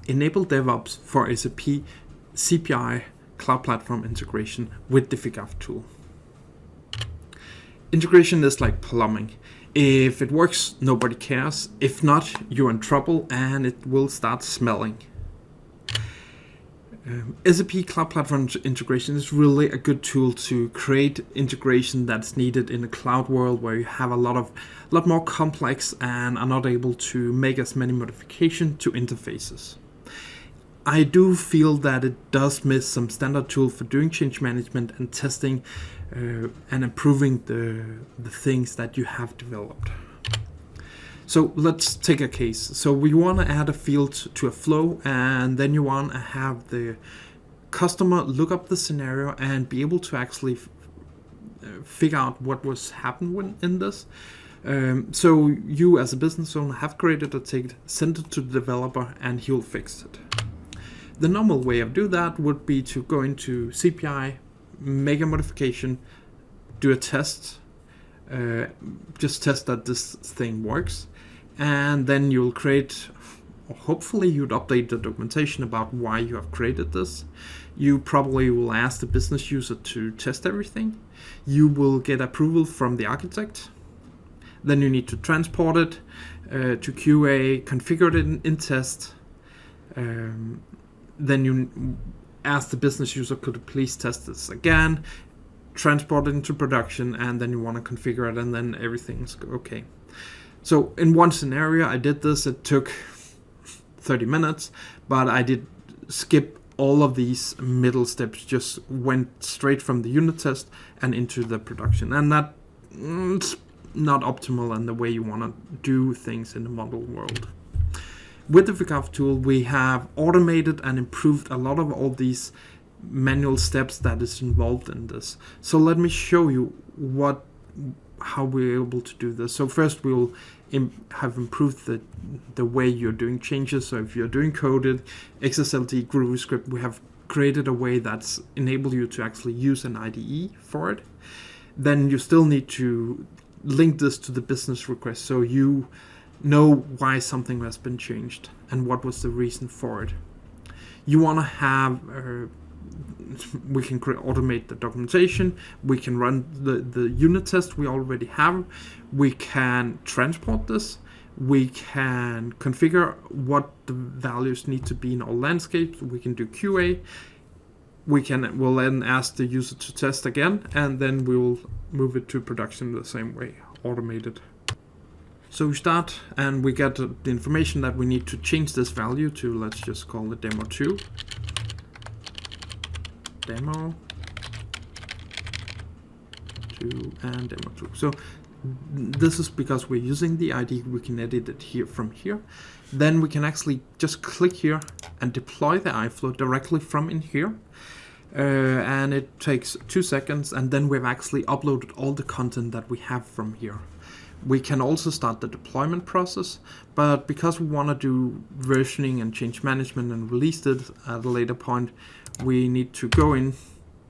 enable DevOps for SAP CPI Cloud Platform integration with the Figaf tool. Integration is like plumbing. If it works, nobody cares. If not, you're in trouble and it will start smelling. SAP Cloud Platform integration is really a good tool to create integration that's needed in a cloud world where you have a lot more complex and are not able to make as many modifications to interfaces. I do feel that it does miss some standard tool for doing change management and testing and improving the things that you have developed. So let's take a case. So we want to add a field to a flow, and then you want to have the customer look up the scenario and be able to actually figure out what was happening in this. So you as a business owner have created a ticket, send it to the developer, and he'll fix it. The normal way of doing that would be to go into CPI, make a modification, do a test, just test that this thing works, and then you'll create, or hopefully you'd update the documentation about why you have created this. You probably will ask the business user to test everything. You will get approval from the architect. Then you need to transport it to QA, configure it in test. Then you ask the business user, could you please test this again, transport it into production, and then you want to configure it, and then everything's okay. So in one scenario, I did this. It took 30 minutes, but I did skip all of these middle steps, just went straight from the unit test and into the production. And that's not optimal in the way you want to do things in the model world. With the Figaf tool, we have automated and improved a lot of all these manual steps that is involved in this. So let me show you how we're able to do this. So first we'll have improved the way you're doing changes. So if you're doing coded, XSLT, GroovyScript, we have created a way that's enabled you to actually use an IDE for it. Then you still need to link this to the business request so you know why something has been changed and what was the reason for it. You want to have we can automate the documentation, we can run the unit test we already have, we can transport this, we can configure what the values need to be in all landscapes, we can do QA, we'll then ask the user to test again, and then we will move it to production the same way, automated. So we start and we get the information that we need to change this value to, let's just call it demo 2. Demo 2 and demo 2. So this is because we're using the ID, we can edit it here from here. Then we can actually just click here and deploy the iFlow directly from in here. And it takes 2 seconds, and then we've actually uploaded all the content that we have from here. We can also start the deployment process, but because we want to do versioning and change management and release it at a later point, we need to go in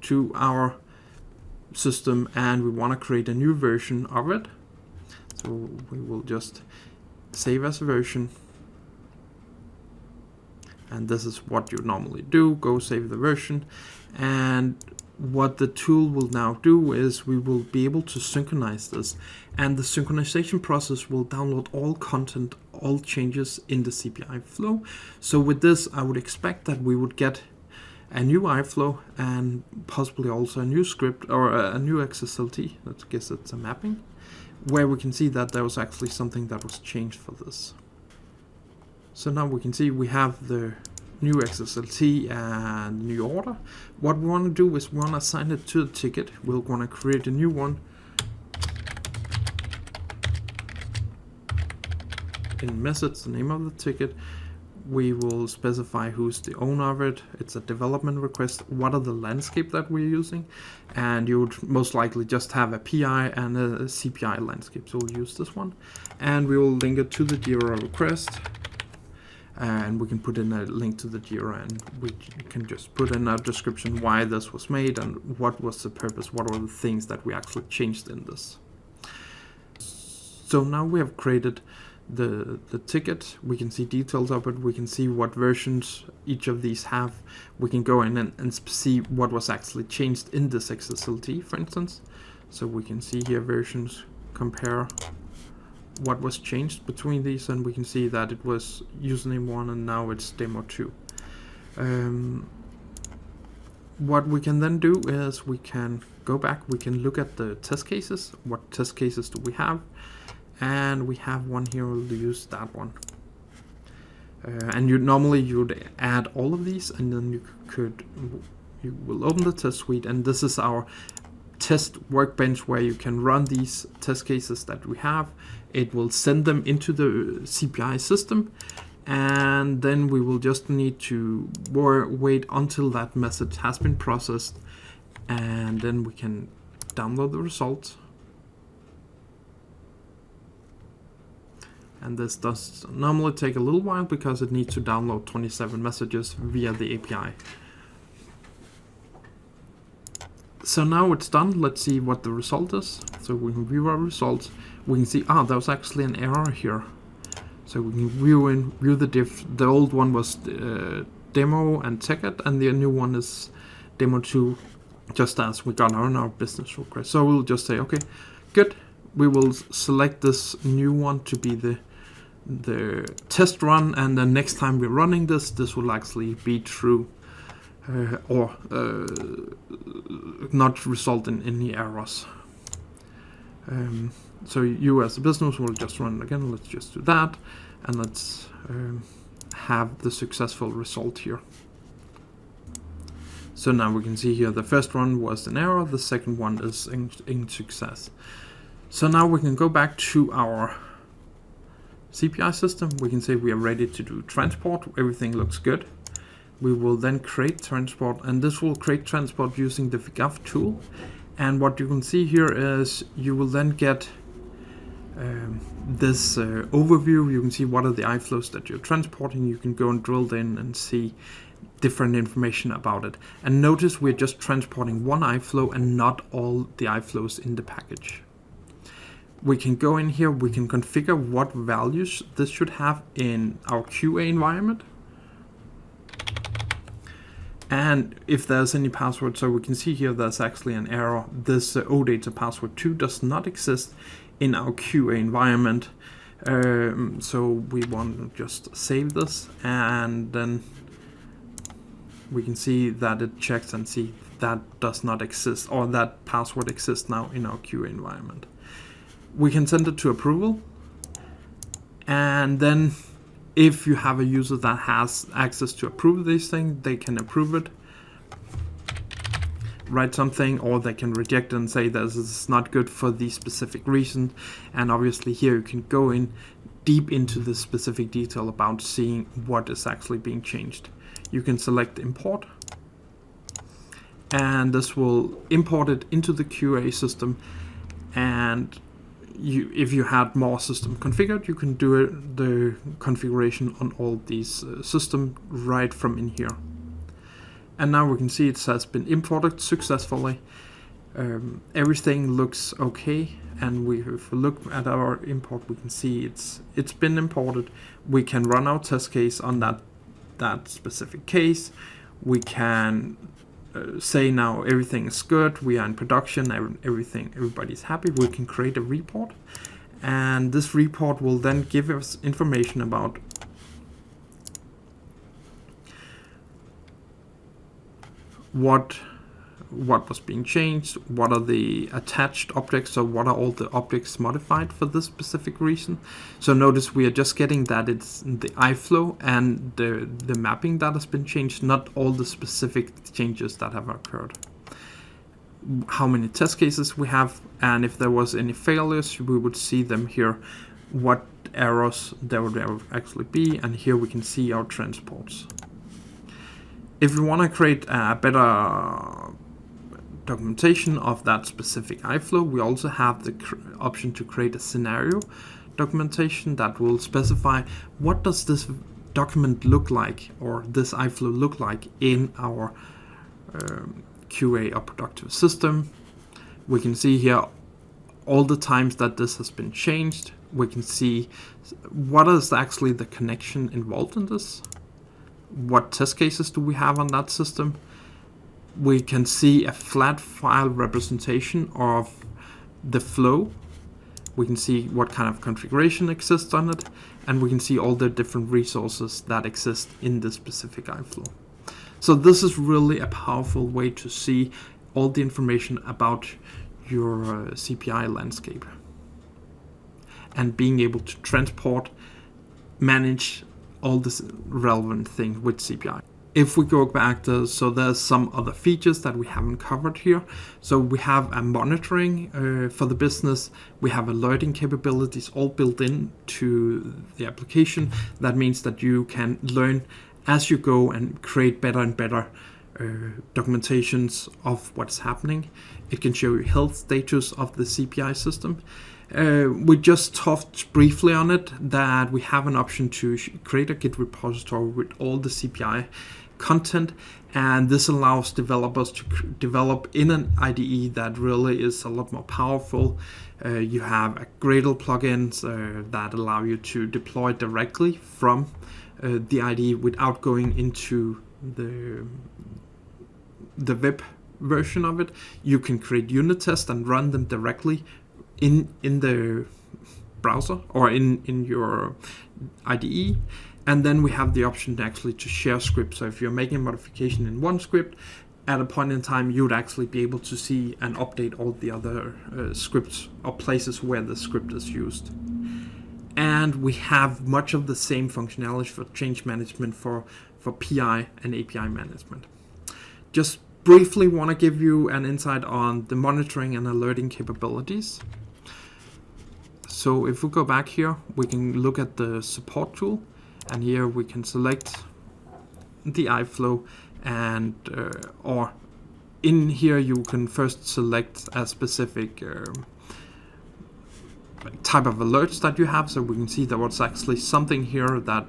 to our system and we want to create a new version of it. So we will just save as a version. And this is what you normally do, go save the version. And what the tool will now do is we will be able to synchronize this, and the synchronization process will download all content, all changes in the CPI flow. So with this, I would expect that we would get a new iFlow and possibly also a new script or a new XSLT, I guess it's a mapping, where we can see that there was actually something that was changed for this. So now we can see we have the new XSLT and new order. What we want to do is we want to assign it to the ticket. We'll want to create a new one in message, the name of the ticket. We will specify who's the owner of it. It's a development request. What are the landscape that we're using? And you would most likely just have a PI and a CPI landscape. So we'll use this one. And we will link it to the Jira request. And we can put in a link to the Jira, and we can just put in a description why this was made and what was the purpose, what were the things that we actually changed in this. So now we have created the ticket. We can see details of it. We can see what versions each of these have. We can go in and see what was actually changed in this XSLT, for instance. So we can see here versions, compare what was changed between these, and we can see that it was username 1 and now it's demo 2. What we can then do is we can go back, we can look at the test cases. What test cases do we have? And we have one here, we'll use that one. And normally you'd add all of these, and then you will open the test suite, and this is our test workbench where you can run these test cases that we have. It will send them into the CPI system, and then we will just need to wait until that message has been processed, and then we can download the results. And this does normally take a little while because it needs to download 27 messages via the API. So now it's done. Let's see what the result is. So we can view our results. We can see, there was actually an error here. So we can view the diff. The old one was demo and ticket, and the new one is demo 2, just as we got on our business request. So we'll just say, okay, good. We will select this new one to be the test run, and the next time we're running this will actually be true, or not result in any errors. So you as a business will just run it again. Let's just do that, and let's have the successful result here. So now we can see here the first one was an error, the second one is in success. So now we can go back to our CPI system. We can say we are ready to do transport. Everything looks good. We will then create transport, and this will create transport using the Figaf tool. And what you can see here is you will then get this overview. You can see what are the iFlows that you're transporting. You can go and drill in and see different information about it. And notice we're just transporting one iFlow and not all the iFlows in the package. We can go in here, we can configure what values this should have in our QA environment. And if there's any password, so we can see here there's actually an error. This OData password 2 does not exist in our QA environment. So we want to just save this, and then we can see that it checks and see that does not exist, or that password exists now in our QA environment. We can send it to approval, and then if you have a user that has access to approve these things, they can approve it, write something, or they can reject it and say this is not good for the specific reason. And obviously here you can go in deep into the specific detail about seeing what is actually being changed. You can select import, and this will import it into the QA system. And if you had more system configured, you can do the configuration on all these systems right from in here. And now we can see it has been imported successfully. Everything looks okay, and if we look at our import, we can see it's been imported. We can run our test case on that specific case. We can say now everything is good, we are in production, everybody's happy. We can create a report, and this report will then give us information about what was being changed, what are the attached objects, so what are all the objects modified for this specific reason. So notice we are just getting that it's the iFlow and the mapping that has been changed, not all the specific changes that have occurred. How many test cases we have, and if there was any failures, we would see them here, what errors there would actually be, and here we can see our transports. If we want to create a better documentation of that specific iFlow, we also have the option to create a scenario documentation that will specify what does this document look like, or this iFlow look like in our QA or productive system. We can see here all the times that this has been changed. We can see what is actually the connection involved in this. What test cases do we have on that system? We can see a flat file representation of the flow. We can see what kind of configuration exists on it, and we can see all the different resources that exist in this specific iFlow. So this is really a powerful way to see all the information about your CPI landscape and being able to transport, manage all this relevant thing with CPI. If we go back to, so there's some other features that we haven't covered here. So we have a monitoring for the business. We have alerting capabilities all built in to the application. That means that you can learn as you go and create better and better documentations of what's happening. It can show you health status of the CPI system. We just talked briefly on it, that we have an option to create a Git repository with all the CPI content, and this allows developers to develop in an IDE that really is a lot more powerful. You have a Gradle plugins that allow you to deploy directly from the IDE without going into the web version of it. You can create unit tests and run them directly in the browser or in your IDE. And then we have the option actually to share scripts. So if you're making a modification in one script, at a point in time, you'd actually be able to see and update all the other scripts or places where the script is used. And we have much of the same functionality for change management for PI and API management. Just briefly want to give you an insight on the monitoring and alerting capabilities. So if we go back here, we can look at the support tool, and here we can select the iFlow, and or in here you can first select a specific type of alerts that you have. So we can see there was actually something here that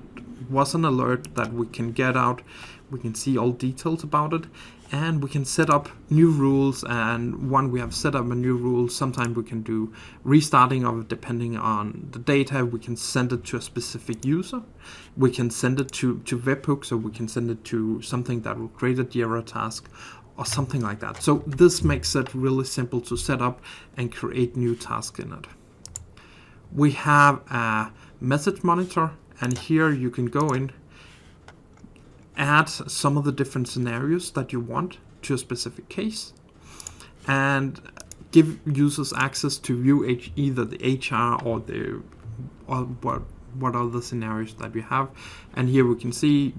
was an alert that we can get out. We can see all details about it, and we can set up new rules. And when we have set up a new rule, sometimes we can do restarting of it depending on the data. We can send it to a specific user. We can send it to webhook, so we can send it to something that will create a Jira task or something like that. So this makes it really simple to set up and create new tasks in it. We have a message monitor, and here you can go in, add some of the different scenarios that you want to a specific case, and give users access to view either the HR or what other scenarios that we have. And here we can see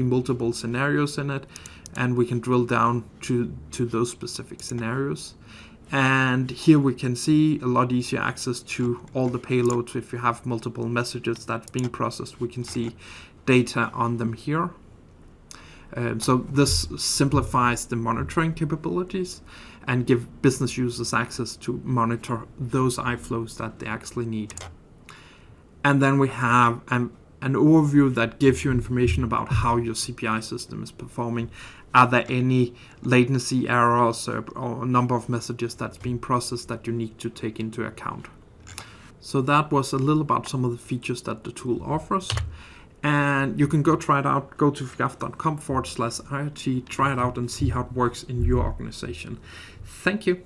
multiple scenarios in it, and we can drill down to those specific scenarios. And here we can see a lot easier access to all the payloads. If you have multiple messages that's being processed, we can see data on them here. So this simplifies the monitoring capabilities and give business users access to monitor those iFlows that they actually need. And then we have an overview that gives you information about how your CPI system is performing. Are there any latency errors or a number of messages that's being processed that you need to take into account? So that was a little about some of the features that the tool offers. And you can go try it out. Go to figaf.com/IoT, try it out and see how it works in your organization. Thank you.